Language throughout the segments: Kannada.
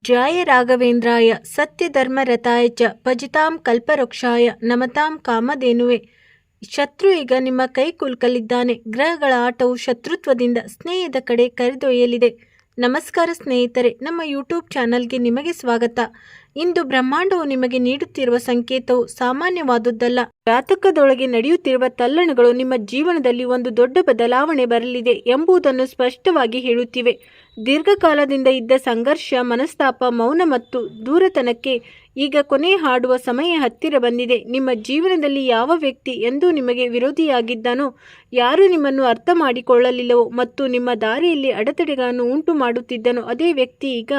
ಜಯ ರಾಘವೇಂದ್ರಾಯ ಸತ್ಯಧರ್ಮರತಾಯ ಚ ಭಜತಾಂ ಕಲ್ಪವೃಕ್ಷಾಯ ನಮತಾಂ ಕಾಮಧೇನುವೆ. ಶತ್ರು ಈಗ ನಿಮ್ಮ ಕೈ ಕುಲುಕಲಿದ್ದಾನೆ. ಗ್ರಹಗಳ ಆಟವು ಶತ್ರುತ್ವದಿಂದ ಸ್ನೇಹದ ಕಡೆ ಕರೆದೊಯ್ಯಲಿದೆ. ನಮಸ್ಕಾರ ಸ್ನೇಹಿತರೆ, ನಮ್ಮ ಯೂಟ್ಯೂಬ್ ಚಾನಲ್ಗೆ ನಿಮಗೆ ಸ್ವಾಗತ. ಇಂದು ಬ್ರಹ್ಮಾಂಡವು ನಿಮಗೆ ನೀಡುತ್ತಿರುವ ಸಂಕೇತವು ಸಾಮಾನ್ಯವಾದುದಲ್ಲ. ಜಾತಕದೊಳಗೆ ನಡೆಯುತ್ತಿರುವ ತಲ್ಲಣಗಳು ನಿಮ್ಮ ಜೀವನದಲ್ಲಿ ಒಂದು ದೊಡ್ಡ ಬದಲಾವಣೆ ಬರಲಿದೆ ಎಂಬುದನ್ನು ಸ್ಪಷ್ಟವಾಗಿ ಹೇಳುತ್ತಿವೆ. ದೀರ್ಘಕಾಲದಿಂದ ಇದ್ದ ಸಂಘರ್ಷ, ಮನಸ್ತಾಪ, ಮೌನ ಮತ್ತು ದೂರತನಕ್ಕೆ ಈಗ ಕೊನೆ ಹಾಡುವ ಸಮಯ ಹತ್ತಿರ ಬಂದಿದೆ. ನಿಮ್ಮ ಜೀವನದಲ್ಲಿ ಯಾವ ವ್ಯಕ್ತಿ ಎಂದೂ ನಿಮಗೆ ವಿರೋಧಿಯಾಗಿದ್ದನೋ, ಯಾರು ನಿಮ್ಮನ್ನು ಅರ್ಥ ಮಾಡಿಕೊಳ್ಳಲಿಲ್ಲವೋ ಮತ್ತು ನಿಮ್ಮ ದಾರಿಯಲ್ಲಿ ಅಡೆತಡೆಗಳನ್ನು ಉಂಟು ಮಾಡುತ್ತಿದ್ದನೋ ಅದೇ ವ್ಯಕ್ತಿ ಈಗ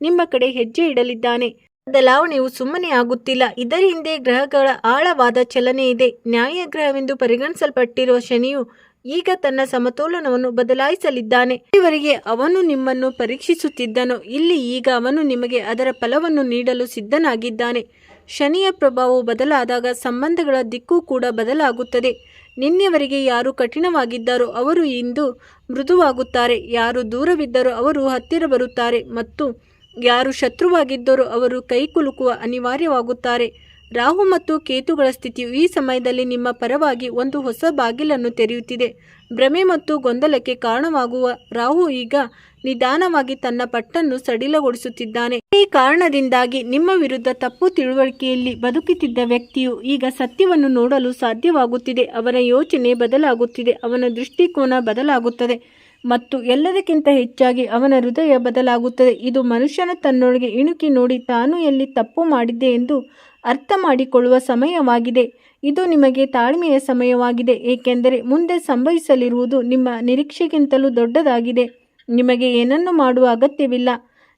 ನಿಮ್ಮ ಕಡೆ ಹೆಜ್ಜೆ ಇಡಲಿದ್ದಾನೆ. ಬದಲಾವಣೆಯು ಸುಮ್ಮನೆ ಆಗುತ್ತಿಲ್ಲ. ಇದರ ಹಿಂದೆ ಗ್ರಹಗಳ ಆಳವಾದ ಚಲನೆ ಇದೆ. ನ್ಯಾಯ ಗ್ರಹವೆಂದು ಪರಿಗಣಿಸಲ್ಪಟ್ಟಿರುವ ಶನಿಯು ಈಗ ತನ್ನ ಸಮತೋಲನವನ್ನು ಬದಲಾಯಿಸಲಿದ್ದಾನೆ. ಇಲ್ಲಿವರೆಗೆ ಅವನು ನಿಮ್ಮನ್ನು ಪರೀಕ್ಷಿಸುತ್ತಿದ್ದನೋ, ಇಲ್ಲಿ ಈಗ ಅವನು ನಿಮಗೆ ಅದರ ಫಲವನ್ನು ನೀಡಲು ಸಿದ್ಧನಾಗಿದ್ದಾನೆ. ಶನಿಯ ಪ್ರಭಾವವು ಬದಲಾದಾಗ ಸಂಬಂಧಗಳ ದಿಕ್ಕು ಕೂಡ ಬದಲಾಗುತ್ತದೆ. ನಿನ್ನೆವರೆಗೆ ಯಾರು ಕಠಿಣವಾಗಿದ್ದಾರೋ ಅವರು ಇಂದು ಮೃದುವಾಗುತ್ತಾರೆ. ಯಾರು ದೂರವಿದ್ದರೋ ಅವರು ಹತ್ತಿರ ಬರುತ್ತಾರೆ ಮತ್ತು ಯಾರು ಶತ್ರುವಾಗಿದ್ದರೋ ಅವರು ಕೈಕುಲುಕುವ ಅನಿವಾರ್ಯವಾಗುತ್ತಾರೆ. ರಾಹು ಮತ್ತು ಕೇತುಗಳ ಸ್ಥಿತಿಯು ಈ ಸಮಯದಲ್ಲಿ ನಿಮ್ಮ ಪರವಾಗಿ ಒಂದು ಹೊಸ ಬಾಗಿಲನ್ನು ತೆರೆಯುತ್ತಿದೆ. ಭ್ರಮೆ ಮತ್ತು ಗೊಂದಲಕ್ಕೆ ಕಾರಣವಾಗುವ ರಾಹು ಈಗ ನಿಧಾನವಾಗಿ ತನ್ನ ಪಟ್ಟನ್ನು ಸಡಿಲಗೊಳಿಸುತ್ತಿದ್ದಾನೆ. ಈ ಕಾರಣದಿಂದಾಗಿ ನಿಮ್ಮ ವಿರುದ್ಧ ತಪ್ಪು ತಿಳುವಳಿಕೆಯಲ್ಲಿ ಬದುಕುತ್ತಿದ್ದ ವ್ಯಕ್ತಿಯು ಈಗ ಸತ್ಯವನ್ನು ನೋಡಲು ಸಾಧ್ಯವಾಗುತ್ತಿದೆ. ಅವನ ಯೋಚನೆ ಬದಲಾಗುತ್ತಿದೆ, ಅವನ ದೃಷ್ಟಿಕೋನ ಬದಲಾಗುತ್ತದೆ ಮತ್ತು ಎಲ್ಲದಕ್ಕಿಂತ ಹೆಚ್ಚಾಗಿ ಅವನ ಹೃದಯ ಬದಲಾಗುತ್ತದೆ. ಇದು ಮನುಷ್ಯನ ತನ್ನೊಳಗೆ ಇಣುಕಿ ನೋಡಿ ತಾನು ಎಲ್ಲಿ ತಪ್ಪು ಮಾಡಿದ್ದೆ ಎಂದು ಅರ್ಥ ಮಾಡಿಕೊಳ್ಳುವ ಸಮಯವಾಗಿದೆ. ಇದು ನಿಮಗೆ ತಾಳ್ಮೆಯ ಸಮಯವಾಗಿದೆ, ಏಕೆಂದರೆ ಮುಂದೆ ಸಂಭವಿಸಲಿರುವುದು ನಿಮ್ಮ ನಿರೀಕ್ಷೆಗಿಂತಲೂ ದೊಡ್ಡದಾಗಿದೆ. ನಿಮಗೆ ಏನನ್ನು ಮಾಡುವ ಅಗತ್ಯವಿಲ್ಲ.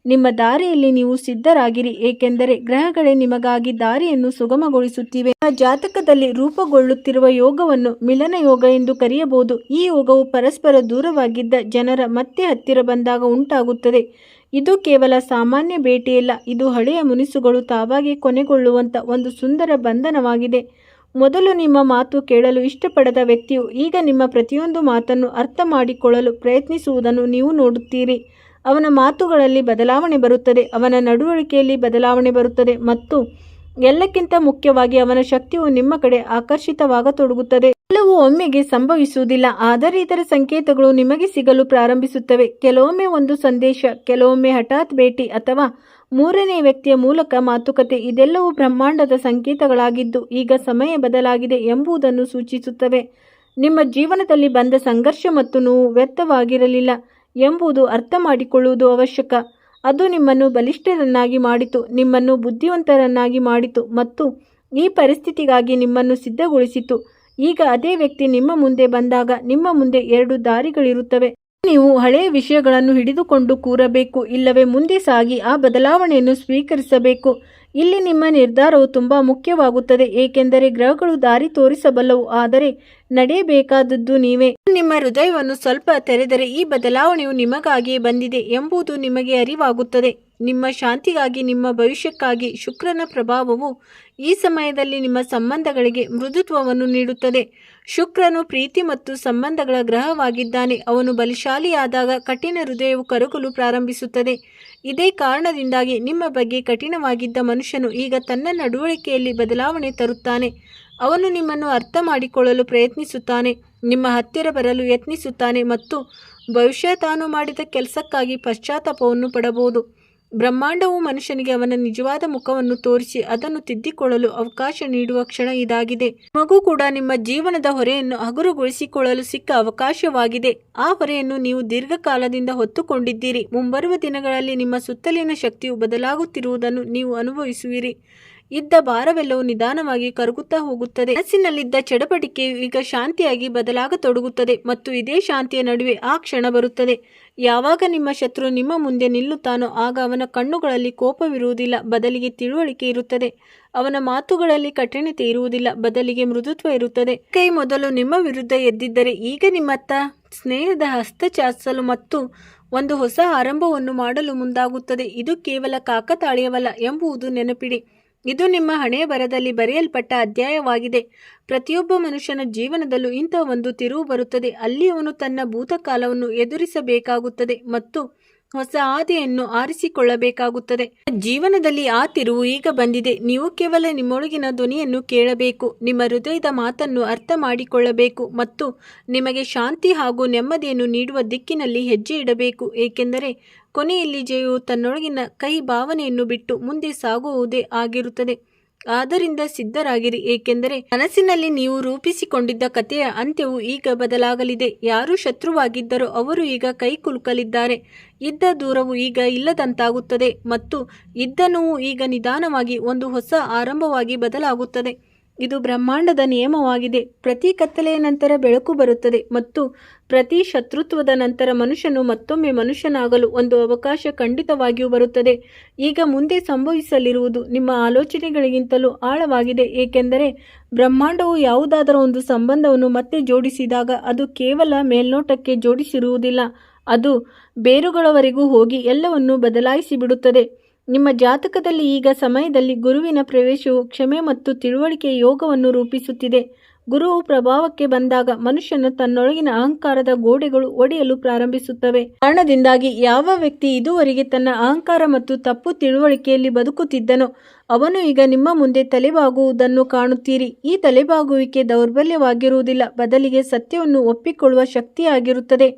ನಿಮ್ಮ ದಾರಿಯಲ್ಲಿ ನೀವು ಸಿದ್ಧರಾಗಿರಿ, ಏಕೆಂದರೆ ಗ್ರಹಗಳೇ ನಿಮಗಾಗಿ ದಾರಿಯನ್ನು ಸುಗಮಗೊಳಿಸುತ್ತಿವೆ. ಜಾತಕದಲ್ಲಿ ರೂಪುಗೊಳ್ಳುತ್ತಿರುವ ಯೋಗವನ್ನು ಮಿಲನ ಯೋಗ ಎಂದು ಕರೆಯಬಹುದು. ಈ ಯೋಗವು ಪರಸ್ಪರ ದೂರವಾಗಿದ್ದ ಜನರ ಮತ್ತೆ ಹತ್ತಿರ ಬಂದಾಗ ಉಂಟಾಗುತ್ತದೆ. ಇದು ಕೇವಲ ಸಾಮಾನ್ಯ ಭೇಟಿಯಲ್ಲ, ಇದು ಹಳೆಯ ಮುನಿಸುಗಳು ತಾವಾಗಿ ಕೊನೆಗೊಳ್ಳುವಂಥ ಒಂದು ಸುಂದರ ಬಂಧನವಾಗಿದೆ. ಮೊದಲು ನಿಮ್ಮ ಮಾತು ಕೇಳಲು ಇಷ್ಟಪಡದ ವ್ಯಕ್ತಿಯು ಈಗ ನಿಮ್ಮ ಪ್ರತಿಯೊಂದು ಮಾತನ್ನು ಅರ್ಥ ಮಾಡಿಕೊಳ್ಳಲು ಪ್ರಯತ್ನಿಸುವುದನ್ನು ನೀವು ನೋಡುತ್ತೀರಿ. ಅವನ ಮಾತುಗಳಲ್ಲಿ ಬದಲಾವಣೆ ಬರುತ್ತದೆ, ಅವನ ನಡವಳಿಕೆಯಲ್ಲಿ ಬದಲಾವಣೆ ಬರುತ್ತದೆ ಮತ್ತು ಎಲ್ಲಕ್ಕಿಂತ ಮುಖ್ಯವಾಗಿ ಅವನ ಶಕ್ತಿಯು ನಿಮ್ಮ ಕಡೆ ಆಕರ್ಷಿತವಾಗತೊಡಗುತ್ತದೆ. ಎಲ್ಲವೂ ಒಮ್ಮೆಗೆ ಸಂಭವಿಸುವುದಿಲ್ಲ, ಆದರೆ ಇದರ ಸಂಕೇತಗಳು ನಿಮಗೆ ಸಿಗಲು ಪ್ರಾರಂಭಿಸುತ್ತವೆ. ಕೆಲವೊಮ್ಮೆ ಒಂದು ಸಂದೇಶ, ಕೆಲವೊಮ್ಮೆ ಹಠಾತ್ ಭೇಟಿ ಅಥವಾ ಮೂರನೇ ವ್ಯಕ್ತಿಯ ಮೂಲಕ ಮಾತುಕತೆ. ಇದೆಲ್ಲವೂ ಬ್ರಹ್ಮಾಂಡದ ಸಂಕೇತಗಳಾಗಿದ್ದು ಈಗ ಸಮಯ ಬದಲಾಗಿದೆ ಎಂಬುದನ್ನು ಸೂಚಿಸುತ್ತವೆ. ನಿಮ್ಮ ಜೀವನದಲ್ಲಿ ಬಂದ ಸಂಘರ್ಷ ಮತ್ತು ನೋವು ವ್ಯರ್ಥವಾಗಿರಲಿಲ್ಲ ಎಂಬುದು ಅರ್ಥ ಮಾಡಿಕೊಳ್ಳುವುದು ಅವಶ್ಯಕ. ಅದು ನಿಮ್ಮನ್ನು ಬಲಿಷ್ಠರನ್ನಾಗಿ ಮಾಡಿತು, ನಿಮ್ಮನ್ನು ಬುದ್ಧಿವಂತರನ್ನಾಗಿ ಮಾಡಿತು ಮತ್ತು ಈ ಪರಿಸ್ಥಿತಿಗಾಗಿ ನಿಮ್ಮನ್ನು ಸಿದ್ಧಗೊಳಿಸಿತು. ಈಗ ಅದೇ ವ್ಯಕ್ತಿ ನಿಮ್ಮ ಮುಂದೆ ಬಂದಾಗ ನಿಮ್ಮ ಮುಂದೆ ಎರಡು ದಾರಿಗಳಿರುತ್ತವೆ. ನೀವು ಹಳೆಯ ವಿಷಯಗಳನ್ನು ಹಿಡಿದುಕೊಂಡು ಕೂರಬೇಕು, ಇಲ್ಲವೇ ಮುಂದೆ ಸಾಗಿ ಆ ಬದಲಾವಣೆಯನ್ನು ಸ್ವೀಕರಿಸಬೇಕು. ಇಲ್ಲಿ ನಿಮ್ಮ ನಿರ್ಧಾರವು ತುಂಬ ಮುಖ್ಯವಾಗುತ್ತದೆ, ಏಕೆಂದರೆ ಗ್ರಹಗಳು ದಾರಿ ತೋರಿಸಬಲ್ಲವು, ಆದರೆ ನಡೆಯಬೇಕಾದದ್ದು ನೀವೇ. ನಿಮ್ಮ ಹೃದಯವನ್ನು ಸ್ವಲ್ಪ ತೆರೆದರೆ ಈ ಬದಲಾವಣೆಯು ನಿಮಗಾಗಿಯೇ ಬಂದಿದೆ ಎಂಬುದು ನಿಮಗೆ ಅರಿವಾಗುತ್ತದೆ. ನಿಮ್ಮ ಶಾಂತಿಗಾಗಿ, ನಿಮ್ಮ ಭವಿಷ್ಯಕ್ಕಾಗಿ. ಶುಕ್ರನ ಪ್ರಭಾವವು ಈ ಸಮಯದಲ್ಲಿ ನಿಮ್ಮ ಸಂಬಂಧಗಳಿಗೆ ಮೃದುತ್ವವನ್ನು ನೀಡುತ್ತದೆ. ಶುಕ್ರನು ಪ್ರೀತಿ ಮತ್ತು ಸಂಬಂಧಗಳ ಗ್ರಹವಾಗಿದ್ದಾನೆ. ಅವನು ಬಲಶಾಲಿಯಾದಾಗ ಕಠಿಣ ಹೃದಯವು ಕರಗಲು ಪ್ರಾರಂಭಿಸುತ್ತದೆ. ಇದೇ ಕಾರಣದಿಂದಾಗಿ ನಿಮ್ಮ ಬಗ್ಗೆ ಕಠಿಣವಾಗಿದ್ದ ಮನುಷ್ಯನು ಈಗ ತನ್ನ ನಡವಳಿಕೆಯಲ್ಲಿ ಬದಲಾವಣೆ ತರುತ್ತಾನೆ. ಅವನು ನಿಮ್ಮನ್ನು ಅರ್ಥ ಮಾಡಿಕೊಳ್ಳಲು ಪ್ರಯತ್ನಿಸುತ್ತಾನೆ, ನಿಮ್ಮ ಹತ್ತಿರ ಬರಲು ಯತ್ನಿಸುತ್ತಾನೆ ಮತ್ತು ಬಹುಶಃ ತಾನು ಮಾಡಿದ ಕೆಲಸಕ್ಕಾಗಿ ಪಶ್ಚಾತ್ತಾಪವನ್ನು ಪಡಬಹುದು. ಬ್ರಹ್ಮಾಂಡವು ಮನುಷ್ಯನಿಗೆ ಅವನ ನಿಜವಾದ ಮುಖವನ್ನು ತೋರಿಸಿ ಅದನ್ನು ತಿದ್ದಿಕೊಳ್ಳಲು ಅವಕಾಶ ನೀಡುವ ಕ್ಷಣ ಇದಾಗಿದೆ. ಮಗು ಕೂಡ ನಿಮ್ಮ ಜೀವನದ ಹೊರೆಯನ್ನು ಹಗುರಗೊಳಿಸಿಕೊಳ್ಳಲು ಸಿಕ್ಕ ಅವಕಾಶವಾಗಿದೆ. ಆ ಹೊರೆಯನ್ನು ನೀವು ದೀರ್ಘಕಾಲದಿಂದ ಹೊತ್ತುಕೊಂಡಿದ್ದೀರಿ. ಮುಂಬರುವ ದಿನಗಳಲ್ಲಿ ನಿಮ್ಮ ಸುತ್ತಲಿನ ಶಕ್ತಿಯು ಬದಲಾಗುತ್ತಿರುವುದನ್ನು ನೀವು ಅನುಭವಿಸುವಿರಿ. ಇದ್ದ ಭಾರವೆಲ್ಲವೂ ನಿಧಾನವಾಗಿ ಕರಗುತ್ತಾ ಹೋಗುತ್ತದೆ. ಮನಸ್ಸಿನಲ್ಲಿದ್ದ ಚಡಪಟಿಕೆಯು ಈಗ ಶಾಂತಿಯಾಗಿ ಬದಲಾಗತೊಡಗುತ್ತದೆ ಮತ್ತು ಇದೇ ಶಾಂತಿಯ ನಡುವೆ ಆ ಕ್ಷಣ ಬರುತ್ತದೆ ಯಾವಾಗ ನಿಮ್ಮ ಶತ್ರು ನಿಮ್ಮ ಮುಂದೆ ನಿಲ್ಲುತ್ತಾನೋ ಆಗ ಅವನ ಕಣ್ಣುಗಳಲ್ಲಿ ಕೋಪವಿರುವುದಿಲ್ಲ, ಬದಲಿಗೆ ತಿಳುವಳಿಕೆ ಇರುತ್ತದೆ. ಅವನ ಮಾತುಗಳಲ್ಲಿ ಕಠಿಣತೆ ಇರುವುದಿಲ್ಲ, ಬದಲಿಗೆ ಮೃದುತ್ವ ಇರುತ್ತದೆ. ಕೈ ಮೊದಲು ನಿಮ್ಮ ವಿರುದ್ಧ ಎದ್ದಿದ್ದರೆ ಈಗ ನಿಮ್ಮತ್ತ ಸ್ನೇಹದ ಹಸ್ತ ಚಾಚಲು ಮತ್ತು ಒಂದು ಹೊಸ ಆರಂಭವನ್ನು ಮಾಡಲು ಮುಂದಾಗುತ್ತದೆ. ಇದು ಕೇವಲ ಕಾಕತಾಳೀಯವಲ್ಲ ಎಂಬುದು ನೆನಪಿಡಿ. ಇದು ನಿಮ್ಮ ಹಣೆಯ ಬರದಲ್ಲಿ ಬರೆಯಲ್ಪಟ್ಟ ಅಧ್ಯಾಯವಾಗಿದೆ. ಪ್ರತಿಯೊಬ್ಬ ಮನುಷ್ಯನ ಜೀವನದಲ್ಲೂ ಇಂಥ ಒಂದು ತಿರುವು ಬರುತ್ತದೆ, ಅಲ್ಲಿ ಅವನು ತನ್ನ ಭೂತಕಾಲವನ್ನು ಎದುರಿಸಬೇಕಾಗುತ್ತದೆ ಮತ್ತು ಹೊಸ ಹಾದಿಯನ್ನು ಆರಿಸಿಕೊಳ್ಳಬೇಕಾಗುತ್ತದೆ. ಜೀವನದಲ್ಲಿ ಆ ತಿರುವು ಈಗ ಬಂದಿದೆ. ನೀವು ಕೇವಲ ನಿಮ್ಮೊಳಗಿನ ಧ್ವನಿಯನ್ನು ಕೇಳಬೇಕು, ನಿಮ್ಮ ಹೃದಯದ ಮಾತನ್ನು ಅರ್ಥ ಮಾಡಿಕೊಳ್ಳಬೇಕು ಮತ್ತು ನಿಮಗೆ ಶಾಂತಿ ಹಾಗೂ ನೆಮ್ಮದಿಯನ್ನು ನೀಡುವ ದಿಕ್ಕಿನಲ್ಲಿ ಹೆಜ್ಜೆ ಇಡಬೇಕು. ಏಕೆಂದರೆ ಕೊನೆಯಲ್ಲಿ ಜಯವು ತನ್ನೊಳಗಿನ ಕಹಿ ಭಾವನೆಯನ್ನು ಬಿಟ್ಟು ಮುಂದೆ ಸಾಗುವುದೇ ಆಗಿರುತ್ತದೆ. ಆದ್ದರಿಂದ ಸಿದ್ಧರಾಗಿರಿ, ಏಕೆಂದರೆ ಮನಸ್ಸಿನಲ್ಲಿ ನೀವು ರೂಪಿಸಿಕೊಂಡಿದ್ದ ಕಥೆಯ ಅಂತ್ಯವು ಈಗ ಬದಲಾಗಲಿದೆ. ಯಾರು ಶತ್ರುವಾಗಿದ್ದರೋ ಅವರು ಈಗ ಕೈ ಕುಲುಕಲಿದ್ದಾರೆ. ಇದ್ದ ದೂರವು ಈಗ ಇಲ್ಲದಂತಾಗುತ್ತದೆ ಮತ್ತು ಇದ್ದ ನೋವು ಈಗ ನಿಧಾನವಾಗಿ ಒಂದು ಹೊಸ ಆರಂಭವಾಗಿ ಬದಲಾಗುತ್ತದೆ. ಇದು ಬ್ರಹ್ಮಾಂಡದ ನಿಯಮವಾಗಿದೆ. ಪ್ರತಿ ಕತ್ತಲೆಯ ನಂತರ ಬೆಳಕು ಬರುತ್ತದೆ ಮತ್ತು ಪ್ರತಿ ಶತ್ರುತ್ವದ ನಂತರ ಮನುಷ್ಯನು ಮತ್ತೊಮ್ಮೆ ಮನುಷ್ಯನಾಗಲು ಒಂದು ಅವಕಾಶ ಖಂಡಿತವಾಗಿಯೂ ಬರುತ್ತದೆ. ಈಗ ಮುಂದೆ ಸಂಭವಿಸಲಿರುವುದು ನಿಮ್ಮ ಆಲೋಚನೆಗಳಿಗಿಂತಲೂ ಆಳವಾಗಿದೆ, ಏಕೆಂದರೆ ಬ್ರಹ್ಮಾಂಡವು ಯಾವುದಾದರೂ ಒಂದು ಸಂಬಂಧವನ್ನು ಮತ್ತೆ ಜೋಡಿಸಿದಾಗ ಅದು ಕೇವಲ ಮೇಲ್ನೋಟಕ್ಕೆ ಜೋಡಿಸಿರುವುದಿಲ್ಲ, ಅದು ಬೇರುಗಳವರೆಗೂ ಹೋಗಿ ಎಲ್ಲವನ್ನೂ ಬದಲಾಯಿಸಿಬಿಡುತ್ತದೆ. ನಿಮ್ಮ ಜಾತಕದಲ್ಲಿ ಈಗ ಸಮಯದಲ್ಲಿ ಗುರುವಿನ ಪ್ರವೇಶವು ಕ್ಷಮೆ ಮತ್ತು ತಿಳುವಳಿಕೆಯ ಯೋಗವನ್ನು ರೂಪಿಸುತ್ತಿದೆ. ಗುರುವು ಪ್ರಭಾವಕ್ಕೆ ಬಂದಾಗ ಮನುಷ್ಯನು ತನ್ನೊಳಗಿನ ಅಹಂಕಾರದ ಗೋಡೆಗಳು ಒಡೆಯಲು ಪ್ರಾರಂಭಿಸುತ್ತವೆ. ಕಾರಣದಿಂದಾಗಿ ಯಾವ ವ್ಯಕ್ತಿ ಇದುವರೆಗೆ ತನ್ನ ಅಹಂಕಾರ ಮತ್ತು ತಪ್ಪು ತಿಳುವಳಿಕೆಯಲ್ಲಿ ಬದುಕುತ್ತಿದ್ದನೋ ಅವನು ಈಗ ನಿಮ್ಮ ಮುಂದೆ ತಲೆಬಾಗುವುದನ್ನು ಕಾಣುತ್ತೀರಿ. ಈ ತಲೆಬಾಗುವಿಕೆ ದೌರ್ಬಲ್ಯವಾಗಿರುವುದಿಲ್ಲ, ಬದಲಿಗೆ ಸತ್ಯವನ್ನು ಒಪ್ಪಿಕೊಳ್ಳುವ ಶಕ್ತಿಯಾಗಿರುತ್ತದೆ.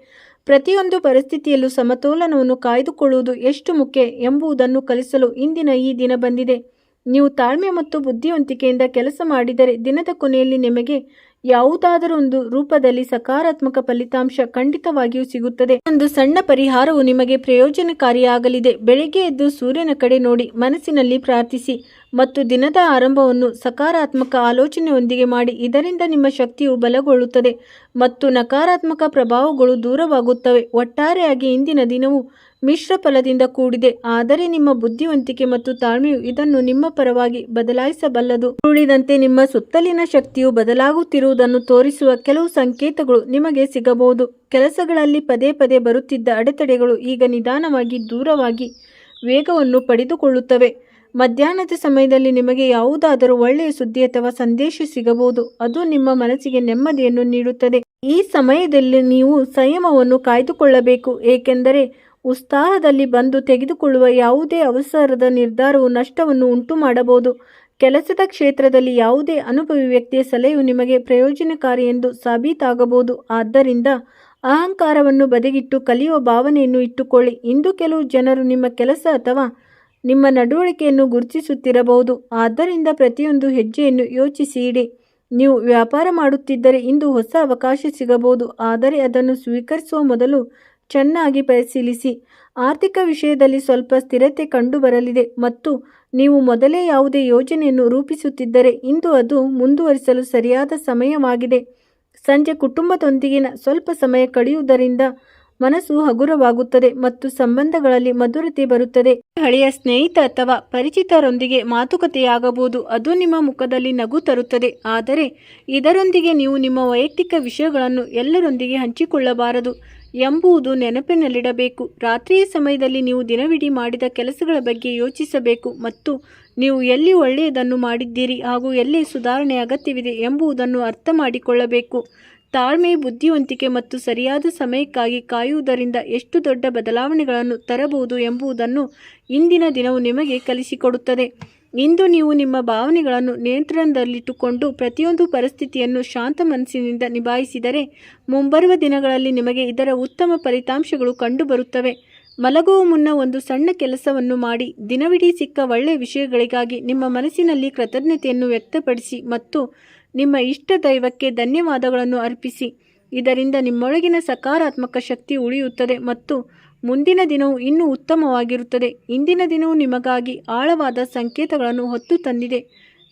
ಪ್ರತಿಯೊಂದು ಪರಿಸ್ಥಿತಿಯಲ್ಲೂ ಸಮತೋಲನವನ್ನು ಕಾಯ್ದುಕೊಳ್ಳುವುದು ಎಷ್ಟು ಮುಖ್ಯ ಎಂಬುದನ್ನು ಕಲಿಸಲು ಇಂದಿನ ಈ ದಿನ ಬಂದಿದೆ. ನೀವು ತಾಳ್ಮೆ ಮತ್ತು ಬುದ್ಧಿವಂತಿಕೆಯಿಂದ ಕೆಲಸ ಮಾಡಿದರೆ ದಿನದ ಕೊನೆಯಲ್ಲಿ ನಿಮಗೆ ಯಾವುದಾದರೂ ಒಂದು ರೂಪದಲ್ಲಿ ಸಕಾರಾತ್ಮಕ ಫಲಿತಾಂಶ ಖಂಡಿತವಾಗಿಯೂ ಸಿಗುತ್ತದೆ. ಒಂದು ಸಣ್ಣ ಪರಿಹಾರವು ನಿಮಗೆ ಪ್ರಯೋಜನಕಾರಿಯಾಗಲಿದೆ. ಬೆಳಗ್ಗೆ ಎದ್ದು ಸೂರ್ಯನ ಕಡೆ ನೋಡಿ, ಮನಸ್ಸಿನಲ್ಲಿ ಪ್ರಾರ್ಥಿಸಿ ಮತ್ತು ದಿನದ ಆರಂಭವನ್ನು ಸಕಾರಾತ್ಮಕ ಆಲೋಚನೆಯೊಂದಿಗೆ ಮಾಡಿ. ಇದರಿಂದ ನಿಮ್ಮ ಶಕ್ತಿಯು ಬಲಗೊಳ್ಳುತ್ತದೆ ಮತ್ತು ನಕಾರಾತ್ಮಕ ಪ್ರಭಾವಗಳು ದೂರವಾಗುತ್ತವೆ. ಒಟ್ಟಾರೆಯಾಗಿ ಇಂದಿನ ದಿನವು ಮಿಶ್ರ ಫಲದಿಂದ ಕೂಡಿದೆ, ಆದರೆ ನಿಮ್ಮ ಬುದ್ಧಿವಂತಿಕೆ ಮತ್ತು ತಾಳ್ಮೆಯು ಇದನ್ನು ನಿಮ್ಮ ಪರವಾಗಿ ಬದಲಾಯಿಸಬಲ್ಲದು. ಉಳಿದಂತೆ ನಿಮ್ಮ ಸುತ್ತಲಿನ ಶಕ್ತಿಯು ಬದಲಾಗುತ್ತಿರುವುದನ್ನು ತೋರಿಸುವ ಕೆಲವು ಸಂಕೇತಗಳು ನಿಮಗೆ ಸಿಗಬಹುದು. ಕೆಲಸಗಳಲ್ಲಿ ಪದೇ ಪದೇ ಬರುತ್ತಿದ್ದ ಅಡೆತಡೆಗಳು ಈಗ ನಿಧಾನವಾಗಿ ದೂರವಾಗಿ ವೇಗವನ್ನು ಪಡೆದುಕೊಳ್ಳುತ್ತವೆ. ಮಧ್ಯಾಹ್ನದ ಸಮಯದಲ್ಲಿ ನಿಮಗೆ ಯಾವುದಾದರೂ ಒಳ್ಳೆಯ ಸುದ್ದಿ ಅಥವಾ ಸಂದೇಶ ಸಿಗಬಹುದು, ಅದು ನಿಮ್ಮ ಮನಸ್ಸಿಗೆ ನೆಮ್ಮದಿಯನ್ನು ನೀಡುತ್ತದೆ. ಈ ಸಮಯದಲ್ಲಿ ನೀವು ಸಂಯಮವನ್ನು ಕಾಯ್ದುಕೊಳ್ಳಬೇಕು, ಏಕೆಂದರೆ ಉತ್ಸಾಹದಲ್ಲಿ ಬಂದು ತೆಗೆದುಕೊಳ್ಳುವ ಯಾವುದೇ ಅವಸರದ ನಿರ್ಧಾರವು ನಷ್ಟವನ್ನು ಉಂಟು ಮಾಡಬಹುದು. ಕೆಲಸದ ಕ್ಷೇತ್ರದಲ್ಲಿ ಯಾವುದೇ ಅನುಭವಿ ವ್ಯಕ್ತಿಯ ಸಲಹೆಯು ನಿಮಗೆ ಪ್ರಯೋಜನಕಾರಿ ಎಂದು ಸಾಬೀತಾಗಬಹುದು. ಆದ್ದರಿಂದ ಅಹಂಕಾರವನ್ನು ಬದಿಗಿಟ್ಟು ಕಲಿಯುವ ಭಾವನೆಯನ್ನು ಇಟ್ಟುಕೊಳ್ಳಿ. ಇಂದು ಕೆಲವು ಜನರು ನಿಮ್ಮ ಕೆಲಸ ಅಥವಾ ನಿಮ್ಮ ನಡವಳಿಕೆಯನ್ನು ಗುರುತಿಸುತ್ತಿರಬಹುದು, ಆದ್ದರಿಂದ ಪ್ರತಿಯೊಂದು ಹೆಜ್ಜೆಯನ್ನು ಯೋಚಿಸಿ ಇಡಿ. ನೀವು ವ್ಯಾಪಾರ ಮಾಡುತ್ತಿದ್ದರೆ ಇಂದು ಹೊಸ ಅವಕಾಶ ಸಿಗಬಹುದು, ಆದರೆ ಅದನ್ನು ಸ್ವೀಕರಿಸುವ ಮೊದಲು ಚೆನ್ನಾಗಿ ಪರಿಶೀಲಿಸಿ. ಆರ್ಥಿಕ ವಿಷಯದಲ್ಲಿ ಸ್ವಲ್ಪ ಸ್ಥಿರತೆ ಕಂಡುಬರಲಿದೆ ಮತ್ತು ನೀವು ಮೊದಲೇ ಯಾವುದೇ ಯೋಜನೆಯನ್ನು ರೂಪಿಸುತ್ತಿದ್ದರೆ ಇಂದು ಅದು ಮುಂದುವರಿಸಲು ಸರಿಯಾದ ಸಮಯವಾಗಿದೆ. ಸಂಜೆ ಕುಟುಂಬದೊಂದಿಗಿನ ಸ್ವಲ್ಪ ಸಮಯ ಕಳೆಯುವುದರಿಂದ ಮನಸ್ಸು ಹಗುರವಾಗುತ್ತದೆ ಮತ್ತು ಸಂಬಂಧಗಳಲ್ಲಿ ಮಧುರತೆ ಬರುತ್ತದೆ. ಹಳೆಯ ಸ್ನೇಹಿತ ಅಥವಾ ಪರಿಚಿತರೊಂದಿಗೆ ಮಾತುಕತೆಯಾಗಬಹುದು, ಅದು ನಿಮ್ಮ ಮುಖದಲ್ಲಿ ನಗು ತರುತ್ತದೆ, ಆದರೆ ಇದರೊಂದಿಗೆ ನೀವು ನಿಮ್ಮ ವೈಯಕ್ತಿಕ ವಿಷಯಗಳನ್ನು ಎಲ್ಲರೊಂದಿಗೆ ಹಂಚಿಕೊಳ್ಳಬಾರದು ಎಂಬುದು ನೆನಪಿನಲ್ಲಿಡಬೇಕು. ರಾತ್ರಿಯ ಸಮಯದಲ್ಲಿ ನೀವು ದಿನವಿಡೀ ಮಾಡಿದ ಕೆಲಸಗಳ ಬಗ್ಗೆ ಯೋಚಿಸಬೇಕು ಮತ್ತು ನೀವು ಎಲ್ಲಿ ಒಳ್ಳೆಯದನ್ನು ಮಾಡಿದ್ದೀರಿ ಹಾಗೂ ಎಲ್ಲಿ ಸುಧಾರಣೆ ಅಗತ್ಯವಿದೆ ಎಂಬುದನ್ನು ಅರ್ಥ ಮಾಡಿಕೊಳ್ಳಬೇಕು. ತಾಳ್ಮೆ, ಬುದ್ಧಿವಂತಿಕೆ ಮತ್ತು ಸರಿಯಾದ ಸಮಯಕ್ಕಾಗಿ ಕಾಯುವುದರಿಂದ ಎಷ್ಟು ದೊಡ್ಡ ಬದಲಾವಣೆಗಳನ್ನು ತರಬಹುದು ಎಂಬುದನ್ನು ಇಂದಿನ ದಿನವು ನಿಮಗೆ ಕಲಿಸಿಕೊಡುತ್ತದೆ. ಇಂದು ನೀವು ನಿಮ್ಮ ಭಾವನೆಗಳನ್ನು ನಿಯಂತ್ರಣದಲ್ಲಿಟ್ಟುಕೊಂಡು ಪ್ರತಿಯೊಂದು ಪರಿಸ್ಥಿತಿಯನ್ನು ಶಾಂತ ಮನಸ್ಸಿನಿಂದ ನಿಭಾಯಿಸಿದರೆ ಮುಂಬರುವ ದಿನಗಳಲ್ಲಿ ನಿಮಗೆ ಇದರ ಉತ್ತಮ ಫಲಿತಾಂಶಗಳು ಕಂಡುಬರುತ್ತವೆ. ಮಲಗುವ ಮುನ್ನ ಒಂದು ಸಣ್ಣ ಕೆಲಸವನ್ನು ಮಾಡಿ. ದಿನವಿಡೀ ಸಿಕ್ಕ ಒಳ್ಳೆಯ ವಿಷಯಗಳಿಗಾಗಿ ನಿಮ್ಮ ಮನಸ್ಸಿನಲ್ಲಿ ಕೃತಜ್ಞತೆಯನ್ನು ವ್ಯಕ್ತಪಡಿಸಿ ಮತ್ತು ನಿಮ್ಮ ಇಷ್ಟ ದೈವಕ್ಕೆ ಧನ್ಯವಾದಗಳನ್ನು ಅರ್ಪಿಸಿ. ಇದರಿಂದ ನಿಮ್ಮೊಳಗಿನ ಸಕಾರಾತ್ಮಕ ಶಕ್ತಿ ಉಳಿಯುತ್ತದೆ ಮತ್ತು ಮುಂದಿನ ದಿನವು ಇನ್ನೂ ಉತ್ತಮವಾಗಿರುತ್ತದೆ. ಇಂದಿನ ದಿನವು ನಿಮಗಾಗಿ ಆಳವಾದ ಸಂಕೇತಗಳನ್ನು ಹೊತ್ತು ತಂದಿದೆ.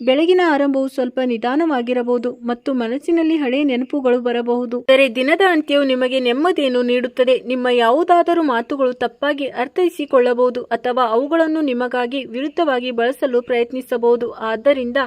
ಬೆಳಗಿನ ಆರಂಭವು ಸ್ವಲ್ಪ ನಿಧಾನವಾಗಿರಬಹುದು ಮತ್ತು ಮನಸ್ಸಿನಲ್ಲಿ ಹಳೆಯ ನೆನಪುಗಳು ಬರಬಹುದು, ಆದರೆ ದಿನದ ಅಂತ್ಯವು ನಿಮಗೆ ನೆಮ್ಮದಿಯನ್ನು ನೀಡುತ್ತದೆ. ನಿಮ್ಮ ಯಾವುದಾದರೂ ಮಾತುಗಳು ತಪ್ಪಾಗಿ ಅರ್ಥೈಸಿಕೊಳ್ಳಬಹುದು ಅಥವಾ ಅವುಗಳನ್ನು ನಿಮಗಾಗಿ ವಿರುದ್ಧವಾಗಿ ಬಳಸಲು ಪ್ರಯತ್ನಿಸಬಹುದು. ಆದ್ದರಿಂದ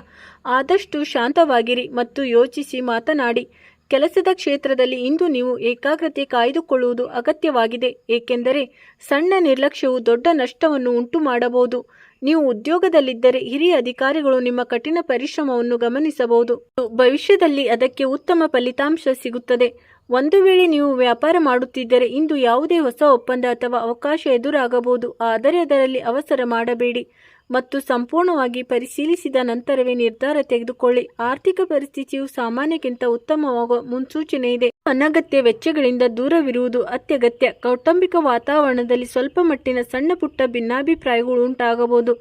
ಆದಷ್ಟು ಶಾಂತವಾಗಿರಿ ಮತ್ತು ಯೋಚಿಸಿ ಮಾತನಾಡಿ. ಕೆಲಸದ ಕ್ಷೇತ್ರದಲ್ಲಿ ಇಂದು ನೀವು ಏಕಾಗ್ರತೆ ಕಾಯ್ದುಕೊಳ್ಳುವುದು ಅಗತ್ಯವಾಗಿದೆ, ಏಕೆಂದರೆ ಸಣ್ಣ ನಿರ್ಲಕ್ಷ್ಯವು ದೊಡ್ಡ ನಷ್ಟವನ್ನು ಉಂಟು ಮಾಡಬಹುದು. ನೀವು ಉದ್ಯೋಗದಲ್ಲಿದ್ದರೆ ಹಿರಿಯ ಅಧಿಕಾರಿಗಳು ನಿಮ್ಮ ಕಠಿಣ ಪರಿಶ್ರಮವನ್ನು ಗಮನಿಸಬಹುದು. ಭವಿಷ್ಯದಲ್ಲಿ ಅದಕ್ಕೆ ಉತ್ತಮ ಫಲಿತಾಂಶ ಸಿಗುತ್ತದೆ. ಒಂದು ವೇಳೆ ನೀವು ವ್ಯಾಪಾರ ಮಾಡುತ್ತಿದ್ದರೆ ಇಂದು ಯಾವುದೇ ಹೊಸ ಒಪ್ಪಂದ ಅಥವಾ ಅವಕಾಶ ಎದುರಾಗಬಹುದು, ಆದರೆ ಅದರಲ್ಲಿ ಅವಸರ ಮಾಡಬೇಡಿ ಮತ್ತು ಸಂಪೂರ್ಣವಾಗಿ ಪರಿಶೀಲಿಸಿದ ನಂತರವೇ ನಿರ್ಧಾರ ತೆಗೆದುಕೊಳ್ಳಿ. ಆರ್ಥಿಕ ಪರಿಸ್ಥಿತಿಯು ಸಾಮಾನ್ಯಕ್ಕಿಂತ ಉತ್ತಮವಾಗುವ ಮುನ್ಸೂಚನೆ ಇದೆ. ಅನಗತ್ಯ ವೆಚ್ಚಗಳಿಂದ ದೂರವಿರುವುದು ಅತ್ಯಗತ್ಯ. ಕೌಟುಂಬಿಕ ವಾತಾವರಣದಲ್ಲಿ ಸ್ವಲ್ಪ ಮಟ್ಟಿನ ಸಣ್ಣ ಪುಟ್ಟ ಭಿನ್ನಾಭಿಪ್ರಾಯಗಳು ಉಂಟಾಗಬಹುದು,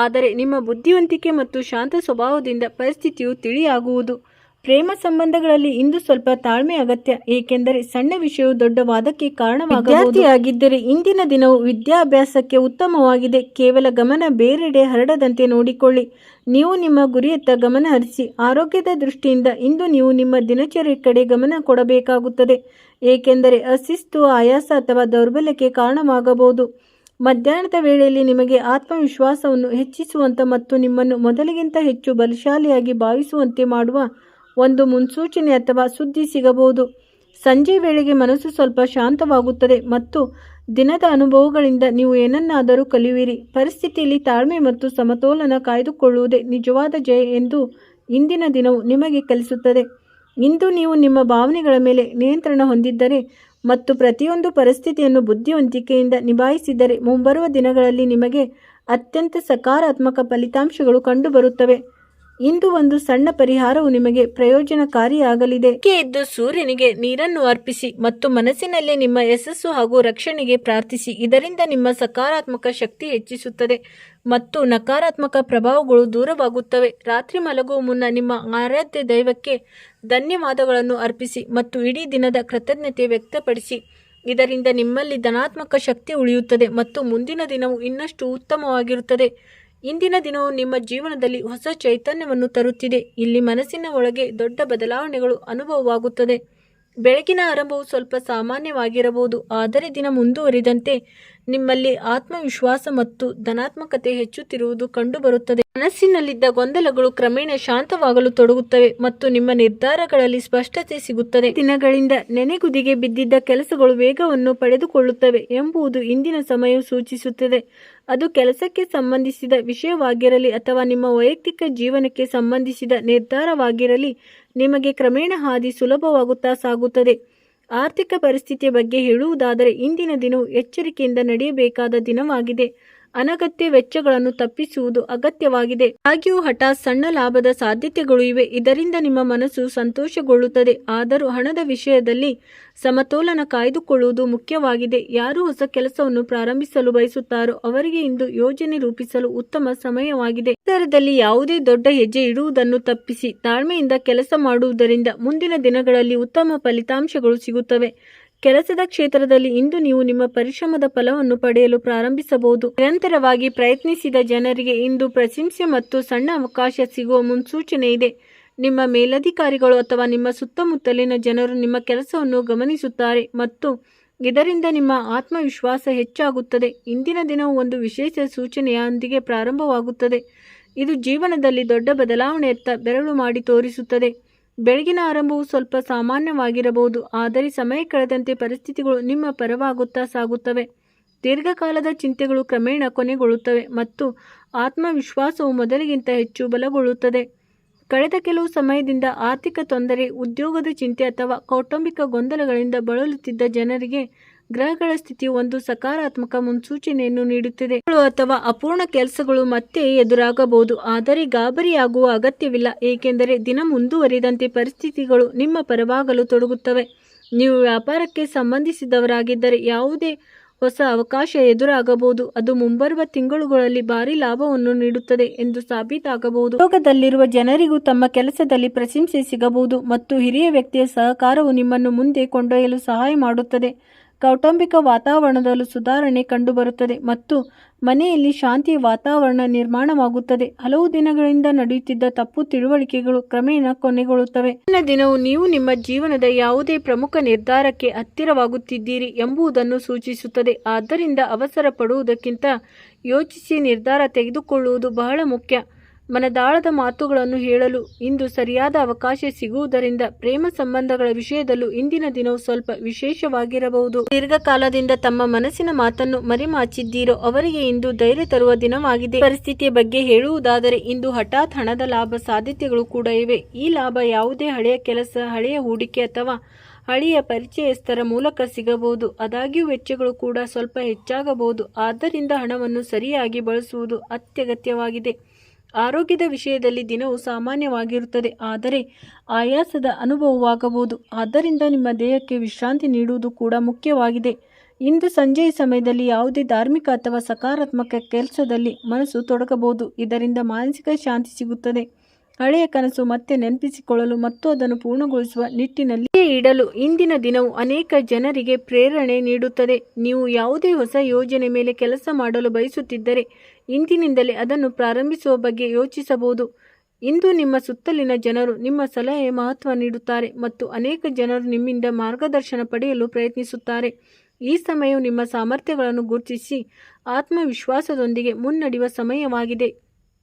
ಆದರೆ ನಿಮ್ಮ ಬುದ್ಧಿವಂತಿಕೆ ಮತ್ತು ಶಾಂತ ಸ್ವಭಾವದಿಂದ ಪರಿಸ್ಥಿತಿಯು ತಿಳಿಯಾಗುವುದು. ಪ್ರೇಮ ಸಂಬಂಧಗಳಲ್ಲಿ ಇಂದು ಸ್ವಲ್ಪ ತಾಳ್ಮೆ ಅಗತ್ಯ, ಏಕೆಂದರೆ ಸಣ್ಣ ವಿಷಯವು ದೊಡ್ಡ ವಾದಕ್ಕೆ ಕಾರಣವಾಗಬಹುದು. ವಿದ್ಯಾರ್ಥಿಯಾಗಿದ್ದರೆ ಇಂದಿನ ದಿನವು ವಿದ್ಯಾಭ್ಯಾಸಕ್ಕೆ ಉತ್ತಮವಾಗಿದೆ. ಕೇವಲ ಗಮನ ಬೇರೆಡೆ ಹರಡದಂತೆ ನೋಡಿಕೊಳ್ಳಿ. ನೀವು ನಿಮ್ಮ ಗುರಿಯತ್ತ ಗಮನ ಹರಿಸಿ. ಆರೋಗ್ಯದ ದೃಷ್ಟಿಯಿಂದ ಇಂದು ನೀವು ನಿಮ್ಮ ದಿನಚರಿ ಕಡೆ ಗಮನ ಕೊಡಬೇಕಾಗುತ್ತದೆ, ಏಕೆಂದರೆ ಅಶಿಸ್ತು, ಆಯಾಸ ಅಥವಾ ದೌರ್ಬಲ್ಯಕ್ಕೆ ಕಾರಣವಾಗಬಹುದು. ಮಧ್ಯಾಹ್ನದ ವೇಳೆಯಲ್ಲಿ ನಿಮಗೆ ಆತ್ಮವಿಶ್ವಾಸವನ್ನು ಹೆಚ್ಚಿಸುವಂಥ ಮತ್ತು ನಿಮ್ಮನ್ನು ಮೊದಲಿಗಿಂತ ಹೆಚ್ಚು ಬಲಶಾಲಿಯಾಗಿ ಭಾವಿಸುವಂತೆ ಮಾಡುವ ಒಂದು ಮುನ್ಸೂಚನೆ ಅಥವಾ ಸುದ್ದಿ ಸಿಗಬಹುದು. ಸಂಜೆ ವೇಳೆಗೆ ಮನಸ್ಸು ಸ್ವಲ್ಪ ಶಾಂತವಾಗುತ್ತದೆ ಮತ್ತು ದಿನದ ಅನುಭವಗಳಿಂದ ನೀವು ಏನನ್ನಾದರೂ ಕಲಿಯುವಿರಿ. ಪರಿಸ್ಥಿತಿಯಲ್ಲಿ ತಾಳ್ಮೆ ಮತ್ತು ಸಮತೋಲನ ಕಾಯ್ದುಕೊಳ್ಳುವುದೇ ನಿಜವಾದ ಜಯ ಎಂದು ಇಂದಿನ ದಿನವು ನಿಮಗೆ ಕಲಿಸುತ್ತದೆ. ಇಂದು ನೀವು ನಿಮ್ಮ ಭಾವನೆಗಳ ಮೇಲೆ ನಿಯಂತ್ರಣ ಹೊಂದಿದ್ದರೆ ಮತ್ತು ಪ್ರತಿಯೊಂದು ಪರಿಸ್ಥಿತಿಯನ್ನು ಬುದ್ಧಿವಂತಿಕೆಯಿಂದ ನಿಭಾಯಿಸಿದರೆ ಮುಂಬರುವ ದಿನಗಳಲ್ಲಿ ನಿಮಗೆ ಅತ್ಯಂತ ಸಕಾರಾತ್ಮಕ ಫಲಿತಾಂಶಗಳು ಕಂಡುಬರುತ್ತವೆ. ಇಂದು ಒಂದು ಸಣ್ಣ ಪರಿಹಾರವು ನಿಮಗೆ ಪ್ರಯೋಜನಕಾರಿಯಾಗಲಿದೆ. ಎದ್ದು ಸೂರ್ಯನಿಗೆ ನೀರನ್ನು ಅರ್ಪಿಸಿ ಮತ್ತು ಮನಸ್ಸಿನಲ್ಲಿ ನಿಮ್ಮ ಯಶಸ್ಸು ಹಾಗೂ ರಕ್ಷಣೆಗೆ ಪ್ರಾರ್ಥಿಸಿ. ಇದರಿಂದ ನಿಮ್ಮ ಸಕಾರಾತ್ಮಕ ಶಕ್ತಿ ಹೆಚ್ಚಿಸುತ್ತದೆ ಮತ್ತು ನಕಾರಾತ್ಮಕ ಪ್ರಭಾವಗಳು ದೂರವಾಗುತ್ತವೆ. ರಾತ್ರಿ ಮಲಗುವ ಮುನ್ನ ನಿಮ್ಮ ಆರಾಧ್ಯ ದೈವಕ್ಕೆ ಧನ್ಯವಾದಗಳನ್ನು ಅರ್ಪಿಸಿ ಮತ್ತು ಇಡೀ ದಿನದ ಕೃತಜ್ಞತೆ ವ್ಯಕ್ತಪಡಿಸಿ. ಇದರಿಂದ ನಿಮ್ಮಲ್ಲಿ ಧನಾತ್ಮಕ ಶಕ್ತಿ ಉಳಿಯುತ್ತದೆ ಮತ್ತು ಮುಂದಿನ ದಿನವು ಇನ್ನಷ್ಟು ಉತ್ತಮವಾಗಿರುತ್ತದೆ. ಇಂದಿನ ದಿನವು ನಿಮ್ಮ ಜೀವನದಲ್ಲಿ ಹೊಸ ಚೈತನ್ಯವನ್ನು ತರುತ್ತಿದೆ. ಇಲ್ಲಿ ಮನಸ್ಸಿನ ಒಳಗೆ ದೊಡ್ಡ ಬದಲಾವಣೆಗಳು ಅನುಭವವಾಗುತ್ತದೆ. ಬೆಳಗಿನ ಆರಂಭವು ಸ್ವಲ್ಪ ಸಾಮಾನ್ಯವಾಗಿರಬಹುದು, ಆದರೆ ದಿನ ಮುಂದುವರಿದಂತೆ ನಿಮ್ಮಲ್ಲಿ ಆತ್ಮವಿಶ್ವಾಸ ಮತ್ತು ಧನಾತ್ಮಕತೆ ಹೆಚ್ಚುತ್ತಿರುವುದು ಕಂಡುಬರುತ್ತದೆ. ಮನಸ್ಸಿನಲ್ಲಿದ್ದ ಗೊಂದಲಗಳು ಕ್ರಮೇಣ ಶಾಂತವಾಗಲು ತೊಡಗುತ್ತವೆ ಮತ್ತು ನಿಮ್ಮ ನಿರ್ಧಾರಗಳಲ್ಲಿ ಸ್ಪಷ್ಟತೆ ಸಿಗುತ್ತದೆ. ದಿನಗಳಿಂದ ನೆನೆಗುದಿಗೆ ಬಿದ್ದಿದ್ದ ಕೆಲಸಗಳು ವೇಗವನ್ನು ಪಡೆದುಕೊಳ್ಳುತ್ತವೆ ಎಂಬುದು ಇಂದಿನ ಸಮಯವು ಸೂಚಿಸುತ್ತದೆ. ಅದು ಕೆಲಸಕ್ಕೆ ಸಂಬಂಧಿಸಿದ ವಿಷಯವಾಗಿರಲಿ ಅಥವಾ ನಿಮ್ಮ ವೈಯಕ್ತಿಕ ಜೀವನಕ್ಕೆ ಸಂಬಂಧಿಸಿದ ನಿರ್ಧಾರವಾಗಿರಲಿ, ನಿಮಗೆ ಕ್ರಮೇಣ ಹಾದಿ ಸುಲಭವಾಗುತ್ತಾ ಸಾಗುತ್ತದೆ. ಆರ್ಥಿಕ ಪರಿಸ್ಥಿತಿಯ ಬಗ್ಗೆ ಹೇಳುವುದಾದರೆ ಇಂದಿನ ದಿನವು ಎಚ್ಚರಿಕೆಯಿಂದ ನಡೆಯಬೇಕಾದ ದಿನವಾಗಿದೆ. ಅನಗತ್ಯ ವೆಚ್ಚಗಳನ್ನು ತಪ್ಪಿಸುವುದು ಅಗತ್ಯವಾಗಿದೆ. ಆದಾಗ್ಯೂ ಹಠಾತ್ ಸಣ್ಣ ಲಾಭದ ಸಾಧ್ಯತೆಗಳು ಇವೆ, ಇದರಿಂದ ನಿಮ್ಮ ಮನಸ್ಸು ಸಂತೋಷಗೊಳ್ಳುತ್ತದೆ. ಆದರೂ ಹಣದ ವಿಷಯದಲ್ಲಿ ಸಮತೋಲನ ಕಾಯ್ದುಕೊಳ್ಳುವುದು ಮುಖ್ಯವಾಗಿದೆ. ಯಾರು ಹೊಸ ಕೆಲಸವನ್ನು ಪ್ರಾರಂಭಿಸಲು ಬಯಸುತ್ತಾರೋ ಅವರಿಗೆ ಇಂದು ಯೋಜನೆ ರೂಪಿಸಲು ಉತ್ತಮ ಸಮಯವಾಗಿದೆ. ನಂತರದಲ್ಲಿ ಯಾವುದೇ ದೊಡ್ಡ ಹೆಜ್ಜೆ ಇಡುವುದನ್ನು ತಪ್ಪಿಸಿ ತಾಳ್ಮೆಯಿಂದ ಕೆಲಸ ಮಾಡುವುದರಿಂದ ಮುಂದಿನ ದಿನಗಳಲ್ಲಿ ಉತ್ತಮ ಫಲಿತಾಂಶಗಳು ಸಿಗುತ್ತವೆ. ಕೆಲಸದ ಕ್ಷೇತ್ರದಲ್ಲಿ ಇಂದು ನೀವು ನಿಮ್ಮ ಪರಿಶ್ರಮದ ಫಲವನ್ನು ಪಡೆಯಲು ಪ್ರಾರಂಭಿಸಬಹುದು. ನಿರಂತರವಾಗಿ ಪ್ರಯತ್ನಿಸಿದ ಜನರಿಗೆ ಇಂದು ಪ್ರಶಂಸೆ ಮತ್ತು ಸಣ್ಣ ಅವಕಾಶ ಸಿಗುವ ಮುನ್ಸೂಚನೆ ಇದೆ. ನಿಮ್ಮ ಮೇಲಧಿಕಾರಿಗಳು ಅಥವಾ ನಿಮ್ಮ ಸುತ್ತಮುತ್ತಲಿನ ಜನರು ನಿಮ್ಮ ಕೆಲಸವನ್ನು ಗಮನಿಸುತ್ತಾರೆ ಮತ್ತು ಇದರಿಂದ ನಿಮ್ಮ ಆತ್ಮವಿಶ್ವಾಸ ಹೆಚ್ಚಾಗುತ್ತದೆ. ಇಂದಿನ ದಿನವು ಒಂದು ವಿಶೇಷ ಸೂಚನೆಯೊಂದಿಗೆ ಪ್ರಾರಂಭವಾಗುತ್ತದೆ. ಇದು ಜೀವನದಲ್ಲಿ ದೊಡ್ಡ ಬದಲಾವಣೆಯತ್ತ ಬೆರಳು ಮಾಡಿ ತೋರಿಸುತ್ತದೆ. ಬೆಳಗಿನ ಆರಂಭವು ಸ್ವಲ್ಪ ಸಾಮಾನ್ಯವಾಗಿರಬಹುದು, ಆದರೆ ಸಮಯ ಕಳೆದಂತೆ ಪರಿಸ್ಥಿತಿಗಳು ನಿಮ್ಮ ಪರವಾಗುತ್ತಾ ಸಾಗುತ್ತವೆ. ದೀರ್ಘಕಾಲದ ಚಿಂತೆಗಳು ಕ್ರಮೇಣ ಕೊನೆಗೊಳ್ಳುತ್ತವೆ ಮತ್ತು ಆತ್ಮವಿಶ್ವಾಸವು ಮೊದಲಿಗಿಂತ ಹೆಚ್ಚು ಬಲಗೊಳ್ಳುತ್ತದೆ. ಕಳೆದ ಕೆಲವು ಸಮಯದಿಂದ ಆರ್ಥಿಕ ತೊಂದರೆ, ಉದ್ಯೋಗದ ಚಿಂತೆ ಅಥವಾ ಕೌಟುಂಬಿಕ ಗೊಂದಲಗಳಿಂದ ಬಳಲುತ್ತಿದ್ದ ಜನರಿಗೆ ಗ್ರಹಗಳ ಸ್ಥಿತಿಯು ಒಂದು ಸಕಾರಾತ್ಮಕ ಮುನ್ಸೂಚನೆಯನ್ನು ನೀಡುತ್ತಿದೆ. ಅಥವಾ ಅಪೂರ್ಣ ಕೆಲಸಗಳು ಮತ್ತೆ ಎದುರಾಗಬಹುದು, ಆದರೆ ಗಾಬರಿಯಾಗುವ ಅಗತ್ಯವಿಲ್ಲ, ಏಕೆಂದರೆ ದಿನ ಮುಂದುವರಿದಂತೆ ಪರಿಸ್ಥಿತಿಗಳು ನಿಮ್ಮ ಪರವಾಗಲು ತೊಡಗುತ್ತವೆ. ನೀವು ವ್ಯಾಪಾರಕ್ಕೆ ಸಂಬಂಧಿಸಿದವರಾಗಿದ್ದರೆ ಯಾವುದೇ ಹೊಸ ಅವಕಾಶ ಎದುರಾಗಬಹುದು. ಅದು ಮುಂಬರುವ ತಿಂಗಳುಗಳಲ್ಲಿ ಭಾರಿ ಲಾಭವನ್ನು ನೀಡುತ್ತದೆ ಎಂದು ಸಾಬೀತಾಗಬಹುದು. ಉದ್ಯೋಗದಲ್ಲಿರುವ ಜನರಿಗೂ ತಮ್ಮ ಕೆಲಸದಲ್ಲಿ ಪ್ರಶಂಸೆ ಸಿಗಬಹುದು ಮತ್ತು ಹಿರಿಯ ವ್ಯಕ್ತಿಯ ಸಹಕಾರವು ನಿಮ್ಮನ್ನು ಮುಂದೆ ಕೊಂಡೊಯ್ಯಲು ಸಹಾಯ ಮಾಡುತ್ತದೆ. ಕೌಟುಂಬಿಕ ವಾತಾವರಣದಲ್ಲೂ ಸುಧಾರಣೆ ಕಂಡುಬರುತ್ತದೆ ಮತ್ತು ಮನೆಯಲ್ಲಿ ಶಾಂತಿಯ ವಾತಾವರಣ ನಿರ್ಮಾಣವಾಗುತ್ತದೆ. ಹಲವು ದಿನಗಳಿಂದ ನಡೆಯುತ್ತಿದ್ದ ತಪ್ಪು ತಿಳುವಳಿಕೆಗಳು ಕ್ರಮೇಣ ಕೊನೆಗೊಳ್ಳುತ್ತವೆ. ಇಂದಿನ ದಿನವು ನೀವು ನಿಮ್ಮ ಜೀವನದ ಯಾವುದೇ ಪ್ರಮುಖ ನಿರ್ಧಾರಕ್ಕೆ ಹತ್ತಿರವಾಗುತ್ತಿದ್ದೀರಿ ಎಂಬುದನ್ನು ಸೂಚಿಸುತ್ತದೆ. ಆದ್ದರಿಂದ ಅವಸರ ಪಡುವುದಕ್ಕಿಂತ ಯೋಚಿಸಿ ನಿರ್ಧಾರ ತೆಗೆದುಕೊಳ್ಳುವುದು ಬಹಳ ಮುಖ್ಯ. ಮನದಾಳದ ಮಾತುಗಳನ್ನು ಹೇಳಲು ಇಂದು ಸರಿಯಾದ ಅವಕಾಶ ಸಿಗುವುದರಿಂದ ಪ್ರೇಮ ಸಂಬಂಧಗಳ ವಿಷಯದಲ್ಲೂ ಇಂದಿನ ದಿನವು ಸ್ವಲ್ಪ ವಿಶೇಷವಾಗಿರಬಹುದು. ದೀರ್ಘಕಾಲದಿಂದ ತಮ್ಮ ಮನಸ್ಸಿನ ಮಾತನ್ನು ಮರೆಮಾಚಿದ್ದೀರೋ ಅವರಿಗೆ ಇಂದು ಧೈರ್ಯ ತರುವ ದಿನವಾಗಿದೆ. ಪರಿಸ್ಥಿತಿಯ ಬಗ್ಗೆ ಹೇಳುವುದಾದರೆ ಇಂದು ಹಠಾತ್ ಹಣದ ಲಾಭ ಸಾಧ್ಯತೆಗಳು ಕೂಡ ಇವೆ. ಈ ಲಾಭ ಯಾವುದೇ ಹಳೆಯ ಕೆಲಸ, ಹಳೆಯ ಹೂಡಿಕೆ ಅಥವಾ ಹಳೆಯ ಪರಿಚಯಸ್ಥರ ಮೂಲಕ ಸಿಗಬಹುದು. ಆದಾಗ್ಯೂ ವೆಚ್ಚಗಳು ಕೂಡ ಸ್ವಲ್ಪ ಹೆಚ್ಚಾಗಬಹುದು. ಆದ್ದರಿಂದ ಹಣವನ್ನು ಸರಿಯಾಗಿ ಬಳಸುವುದು ಅತ್ಯಗತ್ಯವಾಗಿದೆ. ಆರೋಗ್ಯದ ವಿಷಯದಲ್ಲಿ ದಿನವು ಸಾಮಾನ್ಯವಾಗಿರುತ್ತದೆ, ಆದರೆ ಆಯಾಸದ ಅನುಭವವಾಗಬಹುದು. ಆದ್ದರಿಂದ ನಿಮ್ಮ ದೇಹಕ್ಕೆ ವಿಶ್ರಾಂತಿ ನೀಡುವುದು ಕೂಡ ಮುಖ್ಯವಾಗಿದೆ. ಇಂದು ಸಂಜೆಯ ಸಮಯದಲ್ಲಿ ಯಾವುದೇ ಧಾರ್ಮಿಕ ಅಥವಾ ಸಕಾರಾತ್ಮಕ ಕೆಲಸದಲ್ಲಿ ಮನಸ್ಸು ತೊಡಗಬಹುದು. ಇದರಿಂದ ಮಾನಸಿಕ ಶಾಂತಿ ಸಿಗುತ್ತದೆ. ಹಳೆಯ ಕನಸು ಮತ್ತೆ ನೆನಪಿಸಿಕೊಳ್ಳಲು ಮತ್ತು ಅದನ್ನು ಪೂರ್ಣಗೊಳಿಸುವ ನಿಟ್ಟಿನಲ್ಲಿ ಇಡಲು ಇಂದಿನ ದಿನವು ಅನೇಕ ಜನರಿಗೆ ಪ್ರೇರಣೆ ನೀಡುತ್ತದೆ. ನೀವು ಯಾವುದೇ ಹೊಸ ಯೋಜನೆ ಮೇಲೆ ಕೆಲಸ ಮಾಡಲು ಬಯಸುತ್ತಿದ್ದರೆ ಇಂದಿನಿಂದಲೇ ಅದನ್ನು ಪ್ರಾರಂಭಿಸುವ ಬಗ್ಗೆ ಯೋಚಿಸಬಹುದು. ಇಂದು ನಿಮ್ಮ ಸುತ್ತಲಿನ ಜನರು ನಿಮ್ಮ ಸಲಹೆಗೆ ಮಹತ್ವ ನೀಡುತ್ತಾರೆ ಮತ್ತು ಅನೇಕ ಜನರು ನಿಮ್ಮಿಂದ ಮಾರ್ಗದರ್ಶನ ಪಡೆಯಲು ಪ್ರಯತ್ನಿಸುತ್ತಾರೆ. ಈ ಸಮಯವು ನಿಮ್ಮ ಸಾಮರ್ಥ್ಯಗಳನ್ನು ಗುರುತಿಸಿ ಆತ್ಮವಿಶ್ವಾಸದೊಂದಿಗೆ ಮುನ್ನಡೆಯುವ ಸಮಯವಾಗಿದೆ.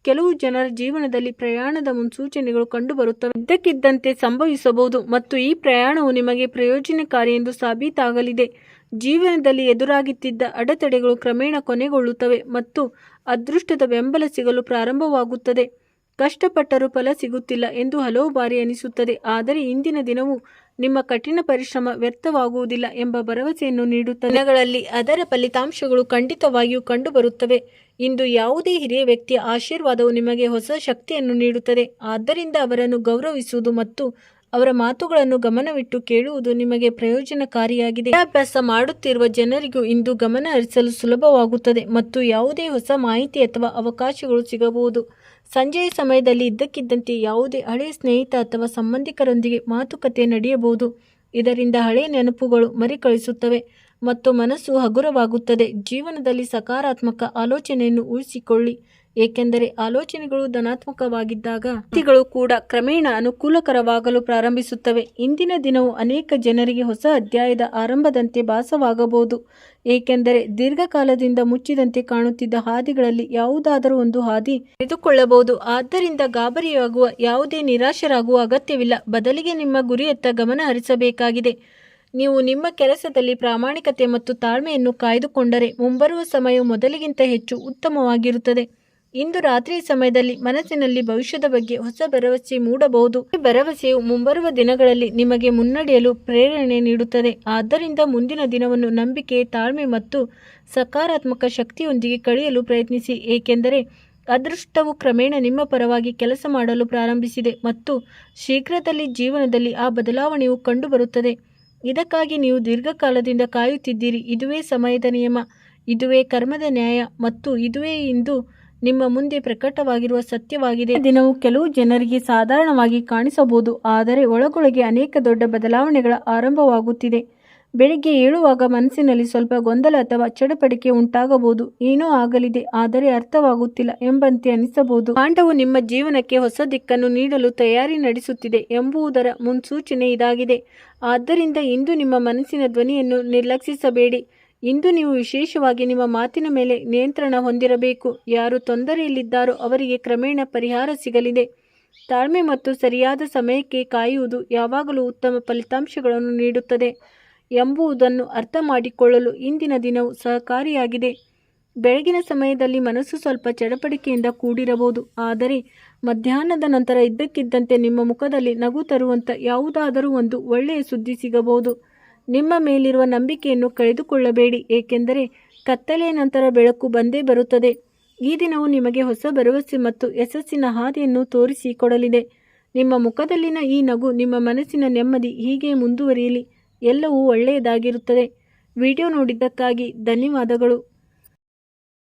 ಕೆಲವು ಜನರ ಜೀವನದಲ್ಲಿ ಪ್ರಯಾಣದ ಮುನ್ಸೂಚನೆಗಳು ಕಂಡುಬರುತ್ತವೆ, ಇದ್ದಕ್ಕಿದ್ದಂತೆ ಸಂಭವಿಸಬಹುದು ಮತ್ತು ಈ ಪ್ರಯಾಣವು ನಿಮಗೆ ಪ್ರಯೋಜನಕಾರಿ ಎಂದು ಸಾಬೀತಾಗಲಿದೆ. ಜೀವನದಲ್ಲಿ ಎದುರಾಗುತ್ತಿದ್ದ ಅಡೆತಡೆಗಳು ಕ್ರಮೇಣ ಕೊನೆಗೊಳ್ಳುತ್ತವೆ ಮತ್ತು ಅದೃಷ್ಟದ ಬೆಂಬಲ ಸಿಗಲು ಪ್ರಾರಂಭವಾಗುತ್ತದೆ. ಕಷ್ಟಪಟ್ಟರೂ ಫಲ ಸಿಗುತ್ತಿಲ್ಲ ಎಂದು ಹಲವು ಬಾರಿ ಅನಿಸುತ್ತದೆ, ಆದರೆ ಇಂದಿನ ದಿನವು ನಿಮ್ಮ ಕಠಿಣ ಪರಿಶ್ರಮ ವ್ಯರ್ಥವಾಗುವುದಿಲ್ಲ ಎಂಬ ಭರವಸೆಯನ್ನು ನೀಡುತ್ತದೆ. ದಿನಗಳಲ್ಲಿ ಅದರ ಫಲಿತಾಂಶಗಳು ಖಂಡಿತವಾಗಿಯೂ ಕಂಡುಬರುತ್ತವೆ. ಇಂದು ಯಾವುದೇ ಹಿರಿಯ ವ್ಯಕ್ತಿಯ ಆಶೀರ್ವಾದವು ನಿಮಗೆ ಹೊಸ ಶಕ್ತಿಯನ್ನು ನೀಡುತ್ತದೆ. ಆದ್ದರಿಂದ ಅವರನ್ನು ಗೌರವಿಸುವುದು ಮತ್ತು ಅವರ ಮಾತುಗಳನ್ನು ಗಮನವಿಟ್ಟು ಕೇಳುವುದು ನಿಮಗೆ ಪ್ರಯೋಜನಕಾರಿಯಾಗಿದೆ. ವಿದ್ಯಾಭ್ಯಾಸ ಮಾಡುತ್ತಿರುವ ಜನರಿಗೂ ಇಂದು ಗಮನ ಹರಿಸಲು ಸುಲಭವಾಗುತ್ತದೆ ಮತ್ತು ಯಾವುದೇ ಹೊಸ ಮಾಹಿತಿ ಅಥವಾ ಅವಕಾಶಗಳು ಸಿಗಬಹುದು. ಸಂಜೆಯ ಸಮಯದಲ್ಲಿ ಇದ್ದಕ್ಕಿದ್ದಂತೆ ಯಾವುದೇ ಹಳೆಯ ಸ್ನೇಹಿತ ಅಥವಾ ಸಂಬಂಧಿಕರೊಂದಿಗೆ ಮಾತುಕತೆ ನಡೆಯಬಹುದು. ಇದರಿಂದ ಹಳೆಯ ನೆನಪುಗಳು ಮರುಕಳಿಸುತ್ತವೆ ಮತ್ತು ಮನಸ್ಸು ಹಗುರವಾಗುತ್ತದೆ. ಜೀವನದಲ್ಲಿ ಸಕಾರಾತ್ಮಕ ಆಲೋಚನೆಯನ್ನು ಉಳಿಸಿಕೊಳ್ಳಿ, ಏಕೆಂದರೆ ಆಲೋಚನೆಗಳು ಧನಾತ್ಮಕವಾಗಿದ್ದಾಗ ಸ್ಥಿತಿಗಳು ಕೂಡ ಕ್ರಮೇಣ ಅನುಕೂಲಕರವಾಗಲು ಪ್ರಾರಂಭಿಸುತ್ತವೆ. ಇಂದಿನ ದಿನವು ಅನೇಕ ಜನರಿಗೆ ಹೊಸ ಅಧ್ಯಾಯದ ಆರಂಭದಂತೆ ಭಾಸವಾಗಬಹುದು, ಏಕೆಂದರೆ ದೀರ್ಘಕಾಲದಿಂದ ಮುಚ್ಚಿದಂತೆ ಕಾಣುತ್ತಿದ್ದ ಹಾದಿಗಳಲ್ಲಿ ಯಾವುದಾದರೂ ಒಂದು ಹಾದಿ ತೆರೆದುಕೊಳ್ಳಬಹುದು. ಆದ್ದರಿಂದ ಗಾಬರಿಯಾಗುವ ಯಾವುದೇ ನಿರಾಶರಾಗುವ ಅಗತ್ಯವಿಲ್ಲ, ಬದಲಿಗೆ ನಿಮ್ಮ ಗುರಿಯತ್ತ ಗಮನ ಹರಿಸಬೇಕಾಗಿದೆ. ನೀವು ನಿಮ್ಮ ಕೆಲಸದಲ್ಲಿ ಪ್ರಾಮಾಣಿಕತೆ ಮತ್ತು ತಾಳ್ಮೆಯನ್ನು ಕಾಯ್ದುಕೊಂಡರೆ ಮುಂಬರುವ ಸಮಯವು ಮೊದಲಿಗಿಂತ ಹೆಚ್ಚು ಉತ್ತಮವಾಗಿರುತ್ತದೆ. ಇಂದು ರಾತ್ರಿಯ ಸಮಯದಲ್ಲಿ ಮನಸ್ಸಿನಲ್ಲಿ ಭವಿಷ್ಯದ ಬಗ್ಗೆ ಹೊಸ ಭರವಸೆ ಮೂಡಬಹುದು. ಈ ಭರವಸೆಯು ಮುಂಬರುವ ದಿನಗಳಲ್ಲಿ ನಿಮಗೆ ಮುನ್ನಡೆಯಲು ಪ್ರೇರಣೆ ನೀಡುತ್ತದೆ. ಆದ್ದರಿಂದ ಮುಂದಿನ ದಿನವನ್ನು ನಂಬಿಕೆ, ತಾಳ್ಮೆ ಮತ್ತು ಸಕಾರಾತ್ಮಕ ಶಕ್ತಿಯೊಂದಿಗೆ ಕಳೆಯಲು ಪ್ರಯತ್ನಿಸಿ, ಏಕೆಂದರೆ ಅದೃಷ್ಟವು ಕ್ರಮೇಣ ನಿಮ್ಮ ಪರವಾಗಿ ಕೆಲಸ ಮಾಡಲು ಪ್ರಾರಂಭಿಸಿದೆ ಮತ್ತು ಶೀಘ್ರದಲ್ಲಿ ಜೀವನದಲ್ಲಿ ಆ ಬದಲಾವಣೆಯು ಕಂಡುಬರುತ್ತದೆ. ಇದಕ್ಕಾಗಿ ನೀವು ದೀರ್ಘಕಾಲದಿಂದ ಕಾಯುತ್ತಿದ್ದೀರಿ. ಇದುವೇ ಸಮಯದ ನಿಯಮ, ಇದುವೇ ಕರ್ಮದ ನ್ಯಾಯ ಮತ್ತು ಇದುವೇ ಇಂದು ನಿಮ್ಮ ಮುಂದೆ ಪ್ರಕಟವಾಗಿರುವ ಸತ್ಯವಾಗಿದೆ. ದಿನವು ಕೆಲವು ಜನರಿಗೆ ಸಾಧಾರಣವಾಗಿ ಕಾಣಿಸಬಹುದು, ಆದರೆ ಒಳಗೊಳಗೆ ಅನೇಕ ದೊಡ್ಡ ಬದಲಾವಣೆಗಳ ಆರಂಭವಾಗುತ್ತಿದೆ. ಬೆಳಿಗ್ಗೆ ಏಳುವಾಗ ಮನಸ್ಸಿನಲ್ಲಿ ಸ್ವಲ್ಪ ಗೊಂದಲ ಅಥವಾ ಚಡಪಡಿಕೆ ಉಂಟಾಗಬಹುದು. ಏನೋ ಆಗಲಿದೆ ಆದರೆ ಅರ್ಥವಾಗುತ್ತಿಲ್ಲ ಎಂಬಂತೆ ಅನಿಸಬಹುದು. ಕಾಂಡವು ನಿಮ್ಮ ಜೀವನಕ್ಕೆ ಹೊಸ ದಿಕ್ಕನ್ನು ನೀಡಲು ತಯಾರಿ ನಡೆಸುತ್ತಿದೆ ಎಂಬುದರ ಮುನ್ಸೂಚನೆ ಇದಾಗಿದೆ. ಆದ್ದರಿಂದ ಇಂದು ನಿಮ್ಮ ಮನಸ್ಸಿನ ಧ್ವನಿಯನ್ನು ನಿರ್ಲಕ್ಷಿಸಬೇಡಿ. ಇಂದು ನೀವು ವಿಶೇಷವಾಗಿ ನಿಮ್ಮ ಮಾತಿನ ಮೇಲೆ ನಿಯಂತ್ರಣ ಹೊಂದಿರಬೇಕು. ಯಾರು ತೊಂದರೆಯಲ್ಲಿದ್ದಾರೋ ಅವರಿಗೆ ಕ್ರಮೇಣ ಪರಿಹಾರ ಸಿಗಲಿದೆ. ತಾಳ್ಮೆ ಮತ್ತು ಸರಿಯಾದ ಸಮಯಕ್ಕೆ ಕಾಯುವುದು ಯಾವಾಗಲೂ ಉತ್ತಮ ಫಲಿತಾಂಶಗಳನ್ನು ನೀಡುತ್ತದೆ ಎಂಬುದನ್ನು ಅರ್ಥ ಮಾಡಿಕೊಳ್ಳಲು ಇಂದಿನ ದಿನವು ಸಹಕಾರಿಯಾಗಿದೆ. ಬೆಳಗಿನ ಸಮಯದಲ್ಲಿ ಮನಸ್ಸು ಸ್ವಲ್ಪ ಚಡಪಡಿಕೆಯಿಂದ ಕೂಡಿರಬಹುದು, ಆದರೆ ಮಧ್ಯಾಹ್ನದ ನಂತರ ಇದ್ದಕ್ಕಿದ್ದಂತೆ ನಿಮ್ಮ ಮುಖದಲ್ಲಿ ನಗು ತರುವಂಥ ಯಾವುದಾದರೂ ಒಂದು ಒಳ್ಳೆಯ ಸುದ್ದಿ ಸಿಗಬಹುದು. ನಿಮ್ಮ ಮೇಲಿರುವ ನಂಬಿಕೆಯನ್ನು ಕಳೆದುಕೊಳ್ಳಬೇಡಿ, ಏಕೆಂದರೆ ಕತ್ತಲೆಯ ನಂತರ ಬೆಳಕು ಬಂದೇ ಬರುತ್ತದೆ. ಈ ದಿನವು ನಿಮಗೆ ಹೊಸ ಭರವಸೆ ಮತ್ತು ಯಶಸ್ಸಿನ ಹಾದಿಯನ್ನು ತೋರಿಸಿಕೊಡಲಿದೆ. ನಿಮ್ಮ ಮುಖದಲ್ಲಿನ ಈ ನಗು ನಿಮ್ಮ ಮನಸ್ಸಿನ ನೆಮ್ಮದಿ ಹೀಗೆ ಮುಂದುವರಿಯಲಿ. ಎಲ್ಲವೂ ಒಳ್ಳೆಯದಾಗಿರುತ್ತದೆ. ವಿಡಿಯೋ ನೋಡಿದ್ದಕ್ಕಾಗಿ ಧನ್ಯವಾದಗಳು.